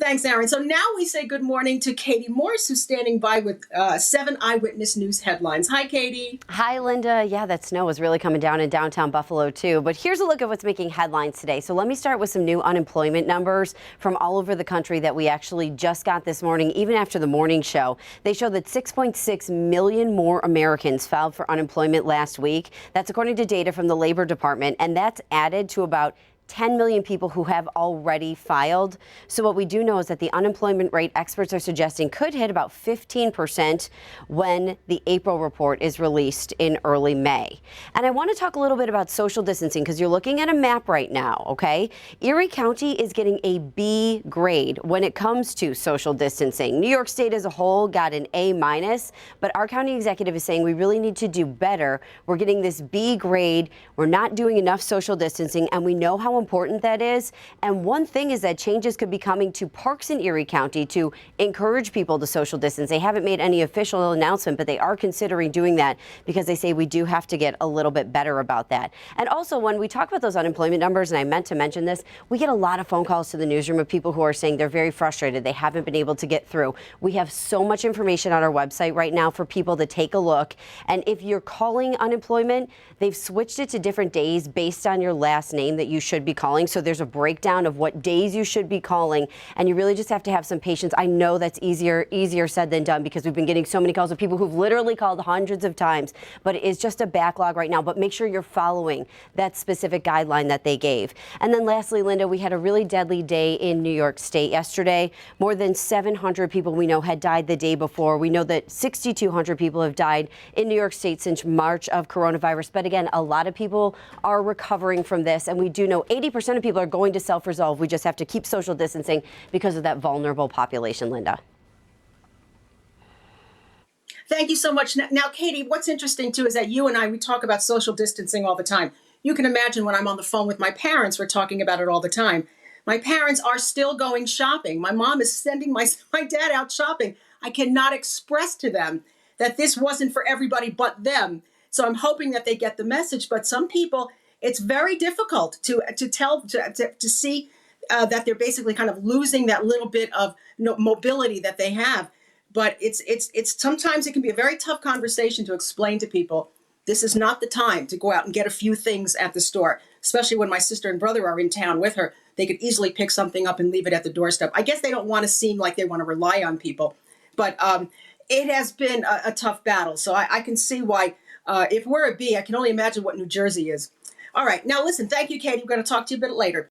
Thanks, Aaron. So now we say good morning to Katie Morse, who's standing by with 7 Eyewitness News headlines. Hi, Katie. Hi, Linda. Yeah, that snow is really coming down in downtown Buffalo, too. But here's a look at what's making headlines today. So let me start with some new unemployment numbers from all over the country that we actually just got this morning, even after the morning show. They show that 6.6 million more Americans filed for unemployment last week. That's according to data from the Labor Department, and that's added to about 10 million people who have already filed. So what we do know is that the unemployment rate experts are suggesting could hit about 15% when the April report is released in early May. And I want to talk a little bit about social distancing because you're looking at a map right now, okay? Erie County is getting a B grade when it comes to social distancing. New York State as a whole got an A minus, but our county executive is saying we really need to do better. We're getting this B grade. We're not doing enough social distancing, and we know how important that is. And one thing is that changes could be coming to parks in Erie County to encourage people to social distance. They haven't made any official announcement, but they are considering doing that because they say we do have to get a little bit better about that. And also, when we talk about those unemployment numbers, and I meant to mention this, we get a lot of phone calls to the newsroom of people who are saying they're very frustrated. They haven't been able to get through. We have so much information on our website right now for people to take a look. And if you're calling unemployment, they've switched it to different days based on your last name that you should be calling. So there's a breakdown of what days you should be calling, and you really just have to have some patience. I know that's easier said than done because we've been getting so many calls of people who've literally called hundreds of times, but it is just a backlog right now. But make sure you're following that specific guideline that they gave. And then lastly, Linda, we had a really deadly day in New York State yesterday. More than 700 people we know had died the day before. We know that 6,200 people have died in New York State since March of coronavirus. But again, a lot of people are recovering from this, and we do know 80% of people are going to self-resolve. We just have to keep social distancing because of that vulnerable population, Linda. Thank you so much. Now, Katie, what's interesting, too, is that you and I, we talk about social distancing all the time. You can imagine when I'm on the phone with my parents, we're talking about it all the time. My parents are still going shopping. My mom is sending my dad out shopping. I cannot express to them that this wasn't for everybody but them. So I'm hoping that they get the message. But some people, it's very difficult to see that they're basically kind of losing that little bit of mobility that they have. But it's sometimes it can be a very tough conversation to explain to people this is not the time to go out and get a few things at the store, especially when my sister and brother are in town with her. They could easily pick something up and leave it at the doorstep. I guess they don't want to seem like they want to rely on people, but it has been a tough battle. So I can see why if we're a B, I can only imagine what New Jersey is. All right. Now, listen, thank you, Katie. We're going to talk to you a bit later.